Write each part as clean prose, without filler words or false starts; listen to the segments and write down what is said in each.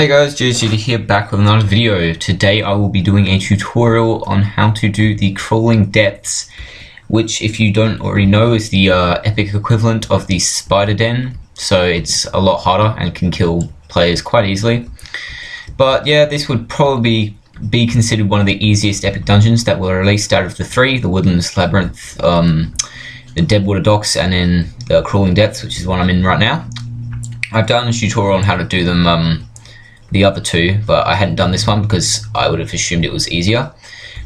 Hey guys, GHZD here, back with another video. Today I will be doing a tutorial on how to do the crawling depths, which if you don't already know is the epic equivalent of the spider den, so it's a lot harder and can kill players quite easily. But yeah, this would probably be considered one of the easiest epic dungeons that were released out of the three: the Woodlands Labyrinth, the Deadwater Docks, and then the crawling depths, which is what I'm in right now. I've done a tutorial on how to do them the other two, but I hadn't done this one because I would have assumed it was easier.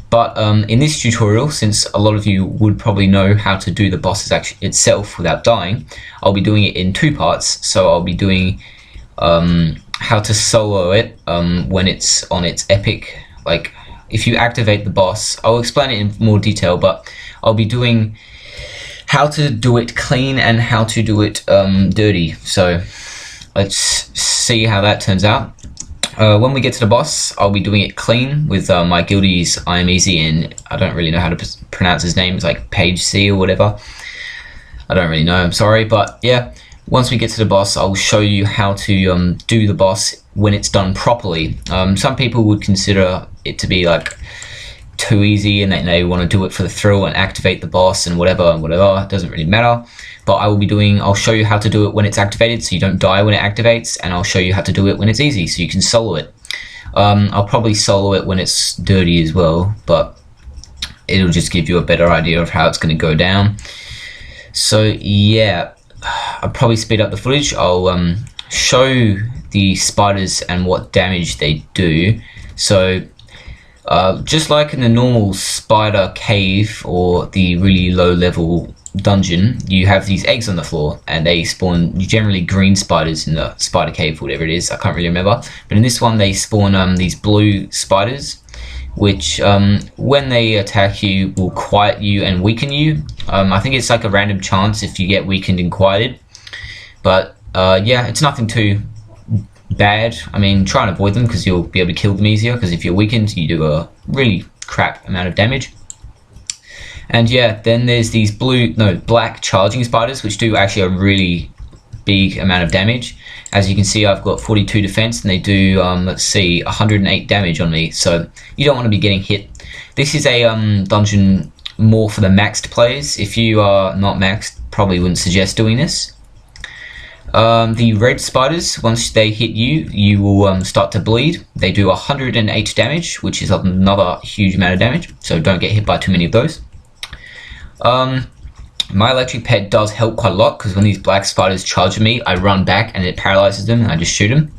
But in this tutorial, since a lot of you would probably know how to do the bosses itself without dying, I'll be doing it in two parts. So I'll be doing how to solo it when it's on its epic. Like if you activate the boss, I'll explain it in more detail, but I'll be doing how to do it clean and how to do it dirty. So let's see how that turns out. When we get to the boss, I'll be doing it clean with my guildie's I am easy, and I don't really know how to pronounce his name. It's like Page C or whatever. I don't really know, I'm sorry. But yeah, once we get to the boss, I'll show you how to do the boss when it's done properly. Some people would consider it to be like too easy and they want to do it for the thrill and activate the boss and whatever, it doesn't really matter. But I'll show you how to do it when it's activated so you don't die when it activates, and I'll show you how to do it when it's easy so you can solo it. I'll probably solo it when it's dirty as well, but it'll just give you a better idea of how it's going to go down. So yeah, I'll probably speed up the footage. I'll show the spiders and what damage they do. So just like in the normal spider cave or the really low level dungeon, you have these eggs on the floor and they spawn generally green spiders in the spider cave, whatever it is, I can't really remember. But in this one they spawn these blue spiders, which when they attack you will quiet you and weaken you. I think it's like a random chance if you get weakened and quieted, but yeah, it's nothing too bad. I mean, try and avoid them because you'll be able to kill them easier, because if you're weakened you do a really crap amount of damage. And yeah, then there's these black charging spiders, which do actually a really big amount of damage. As you can see, I've got 42 defense and they do, let's see, 108 damage on me. So you don't want to be getting hit. This is a dungeon more for the maxed players. If you are not maxed, probably wouldn't suggest doing this. The red spiders, once they hit you, you will start to bleed. They do 108 damage, which is another huge amount of damage. So don't get hit by too many of those. My electric pet does help quite a lot, because when these black spiders charge at me, I run back and it paralyzes them and I just shoot them.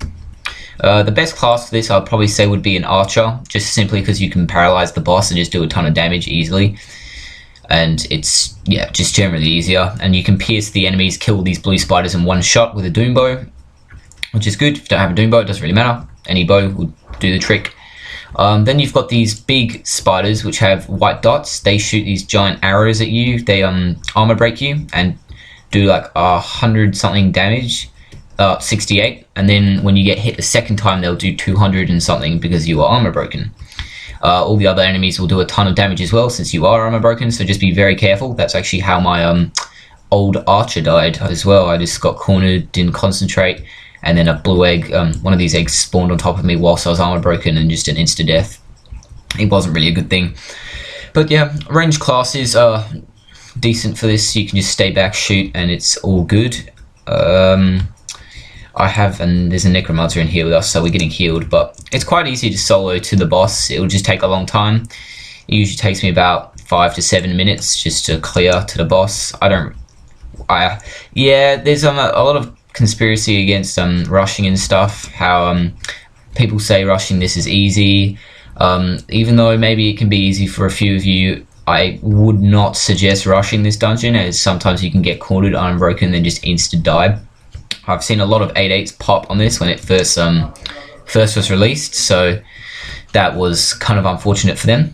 The best class for this I'd probably say would be an archer, just simply because you can paralyze the boss and just do a ton of damage easily. And it's, yeah, just generally easier. And you can pierce the enemies, kill these blue spiders in one shot with a doom bow, which is good. If you don't have a doom bow, it doesn't really matter. Any bow will do the trick. Then you've got these big spiders which have white dots. They shoot these giant arrows at you. They armor break you and do like 100 something damage, 68. And then when you get hit the second time, they'll do 200 and something because you are armor broken. All the other enemies will do a ton of damage as well since you are armor broken, so just be very careful. That's actually how my old archer died as well. I just got cornered, didn't concentrate, and then a blue egg, one of these eggs spawned on top of me whilst I was armor broken, and just an insta death. It wasn't really a good thing. But yeah, range classes are decent for this. You can just stay back, shoot, and it's all good. And there's a necromancer in here with us, so we're getting healed, but it's quite easy to solo to the boss. It will just take a long time. It usually takes me about 5 to 7 minutes just to clear to the boss. Yeah, there's a lot of conspiracy against rushing and stuff, how people say rushing this is easy. Even though maybe it can be easy for a few of you, I would not suggest rushing this dungeon, as sometimes you can get cornered, unbroken, and then just insta die. I've seen a lot of 8.8s pop on this when it first was released, so that was kind of unfortunate for them.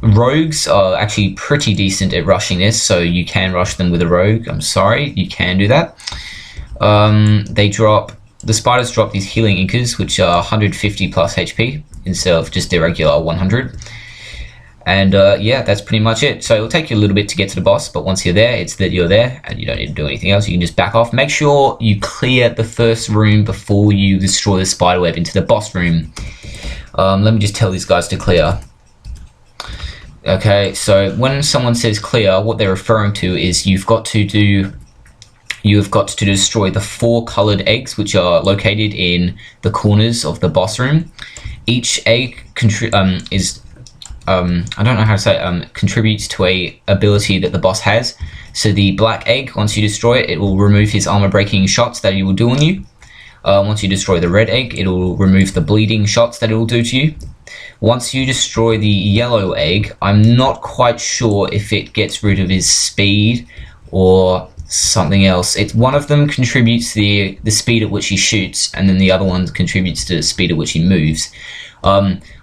Rogues are actually pretty decent at rushing this, so you can rush them with a rogue. I'm sorry, you can do that. The spiders drop these healing inkas, which are 150 plus HP instead of just their regular 100. And yeah, that's pretty much it. So it'll take you a little bit to get to the boss, but once you're there, it's that you're there and you don't need to do anything else. You can just back off. Make sure you clear the first room before you destroy the spiderweb into the boss room. Let me just tell these guys to clear. Okay, so when someone says clear, what they're referring to is you've got to destroy the 4 colored eggs which are located in the corners of the boss room. Each egg is I don't know how to say it, contributes to a ability that the boss has. So the black egg, once you destroy it, it will remove his armor breaking shots that he will do on you. Once you destroy the red egg, it will remove the bleeding shots that it will do to you. Once you destroy the yellow egg, I'm not quite sure if it gets rid of his speed or something else. It's one of them contributes the speed at which he shoots, and then the other one contributes to the speed at which he moves.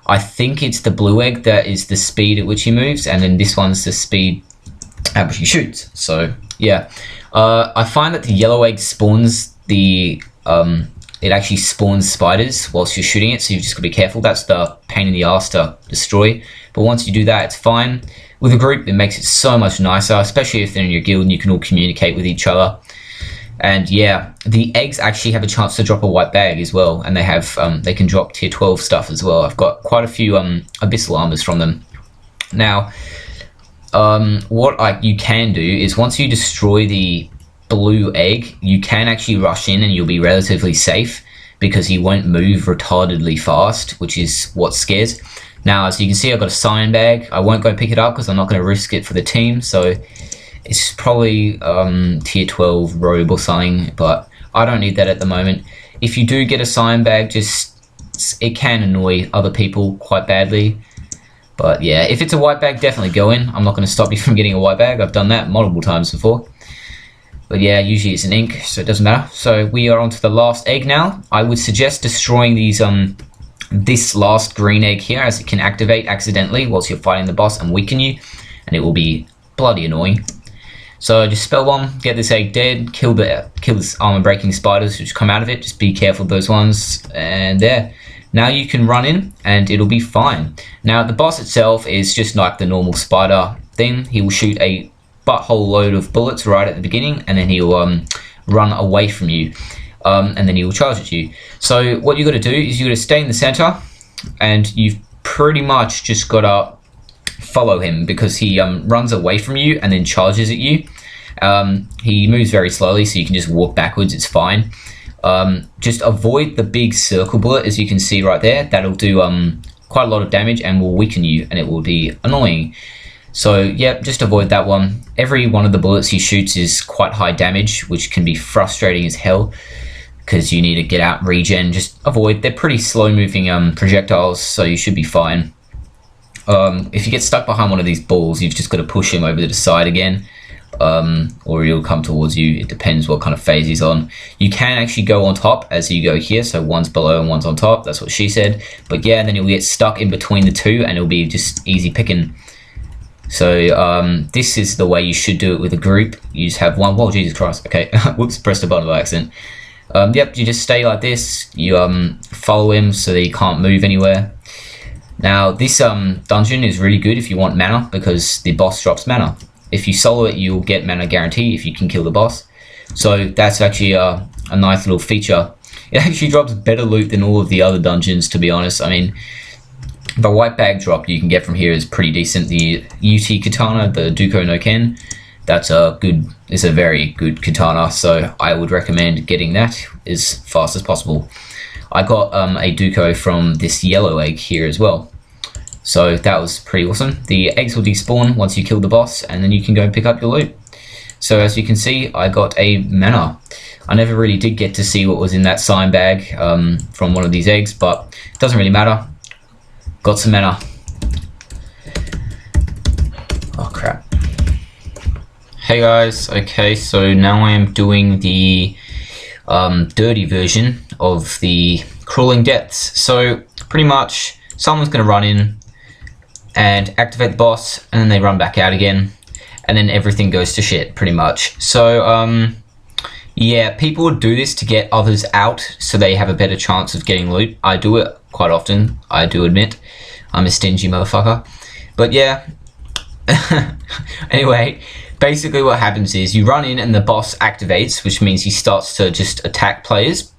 I think it's the blue egg that is the speed at which he moves, and then this one's the speed at which he shoots. So yeah, I find that the yellow egg spawns it actually spawns spiders whilst you're shooting it, so you've just got to be careful. That's the pain in the ass to destroy, but once you do that, it's fine. With a group, it makes it so much nicer, especially if they're in your guild and you can all communicate with each other. And yeah, the eggs actually have a chance to drop a white bag as well, and they can drop tier 12 stuff as well. I've got quite a few abyssal armors from them. Now, what you can do is once you destroy the blue egg, you can actually rush in and you'll be relatively safe because he won't move retardedly fast, which is what scares. Now, as you can see, I've got a cyan bag. I won't go pick it up because I'm not going to risk it for the team, so it's probably tier 12 robe or something, but I don't need that at the moment. If you do get a cyan bag, it can annoy other people quite badly. But yeah, if it's a white bag, definitely go in. I'm not going to stop you from getting a white bag. I've done that multiple times before. But yeah, usually it's an ink, so it doesn't matter. So we are on to the last egg now. I would suggest destroying these this last green egg here, as it can activate accidentally whilst you're fighting the boss and weaken you, and it will be bloody annoying. So just spell bomb, get this egg dead, kill this armor breaking spiders which come out of it. Just be careful of those ones, and there. Now you can run in and it'll be fine. Now the boss itself is just like the normal spider thing. He will shoot a butthole load of bullets right at the beginning, and then he'll run away from you, and then he will charge at you. So what you got to do is you got to stay in the center, and you've pretty much just got to follow him because he runs away from you and then charges at you. He moves very slowly, so you can just walk backwards. It's fine. Just avoid the big circle bullet, as you can see right there. That'll do quite a lot of damage and will weaken you, and it will be annoying. So yeah, just avoid that one. Every one of the bullets he shoots is quite high damage, which can be frustrating as hell because you need to get out regen. Just avoid. They're pretty slow moving projectiles, so you should be fine. If you get stuck behind one of these balls, you've just got to push him over to the side again, or he'll come towards you. It depends what kind of phase he's on. You can actually go on top as you go here, so one's below and one's on top. That's what she said. But yeah, then you'll get stuck in between the two, and it'll be just easy picking. So this is the way you should do it with a group. You just have one. Whoa, Jesus Christ. Okay, whoops, pressed the button by accident. Yep, you just stay like this. You follow him so that he can't move anywhere. Now this dungeon is really good if you want mana, because the boss drops mana. If you solo it, you'll get mana guarantee if you can kill the boss. So that's actually a nice little feature. It actually drops better loot than all of the other dungeons, to be honest. I mean, the white bag drop you can get from here is pretty decent. The UT katana, the Duko no Ken, that's it's a very good katana, so I would recommend getting that as fast as possible. I got a Duko from this yellow egg here as well, so that was pretty awesome. The eggs will despawn once you kill the boss, and then you can go and pick up your loot. So as you can see, I got a mana. I never really did get to see what was in that sign bag from one of these eggs, but it doesn't really matter. Got some mana. Oh crap. Hey guys, okay, so now I am doing the dirty version of the crawling depths. So pretty much someone's going to run in and activate the boss, and then they run back out again, and then everything goes to shit pretty much. So yeah, people would do this to get others out so they have a better chance of getting loot. I do it quite often, I do admit. I'm a stingy motherfucker. But yeah, anyway, basically what happens is you run in and the boss activates, which means he starts to just attack players.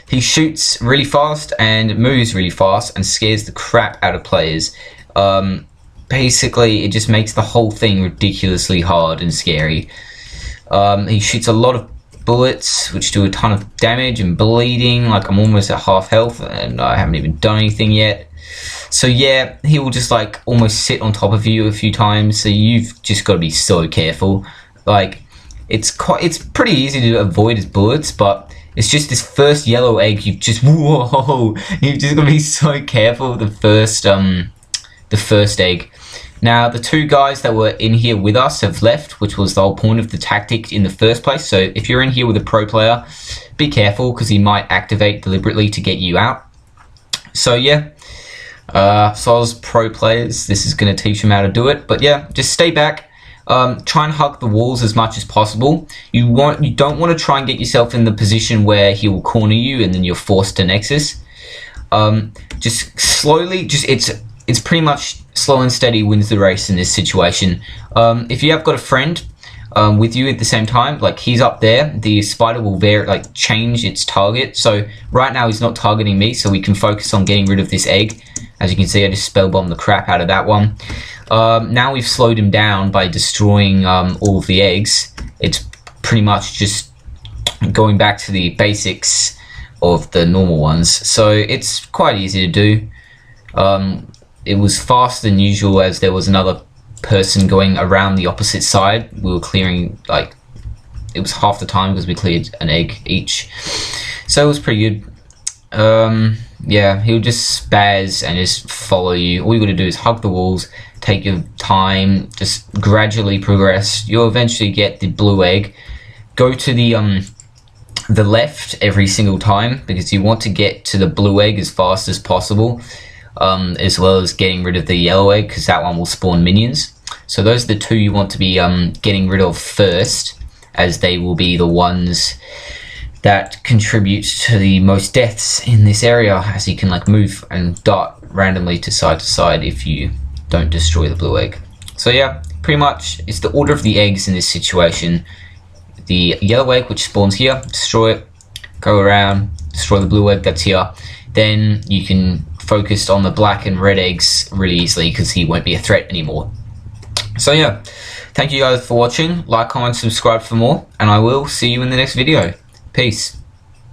He shoots really fast and moves really fast and scares the crap out of players. Basically, it just makes the whole thing ridiculously hard and scary. He shoots a lot of bullets, which do a ton of damage and bleeding. Like, I'm almost at half health and I haven't even done anything yet. So yeah, he will just like almost sit on top of you a few times. So you've just got to be so careful. Like, it's pretty easy to avoid his bullets, but it's just this first yellow egg. You've just got to be so careful with the first egg. Now, the two guys that were in here with us have left, which was the whole point of the tactic in the first place. So if you're in here with a pro player, be careful because he might activate deliberately to get you out. So yeah, so as pro players, this is going to teach them how to do it. But yeah, just stay back. Try and hug the walls as much as possible. You don't want to try and get yourself in the position where he will corner you and then you're forced to Nexus. Just slowly, it's pretty much slow and steady wins the race in this situation. If you have got a friend with you at the same time, like he's up there, the spider will change its target. So right now he's not targeting me, so we can focus on getting rid of this egg. As you can see, I just spellbombed the crap out of that one. Now we've slowed him down by destroying all of the eggs. It's pretty much just going back to the basics of the normal ones. So it's quite easy to do. It was faster than usual as there was another person going around the opposite side. We were clearing, like, it was half the time because we cleared an egg each. So it was pretty good. Yeah, he'll just spaz and just follow you. All you got to do is hug the walls, take your time, just gradually progress. You'll eventually get the blue egg. Go to the left every single time because you want to get to the blue egg as fast as possible, as well as getting rid of the yellow egg because that one will spawn minions. So those are the two you want to be getting rid of first, as they will be the ones that contribute to the most deaths in this area, as you can like move and dart randomly to side if you don't destroy the blue egg. So yeah, pretty much it's the order of the eggs in this situation. The yellow egg, which spawns here, destroy it, go around, destroy the blue egg that's here. Then you can focus on the black and red eggs really easily because he won't be a threat anymore. So yeah, thank you guys for watching. Like, comment, subscribe for more, and I will see you in the next video. Peace.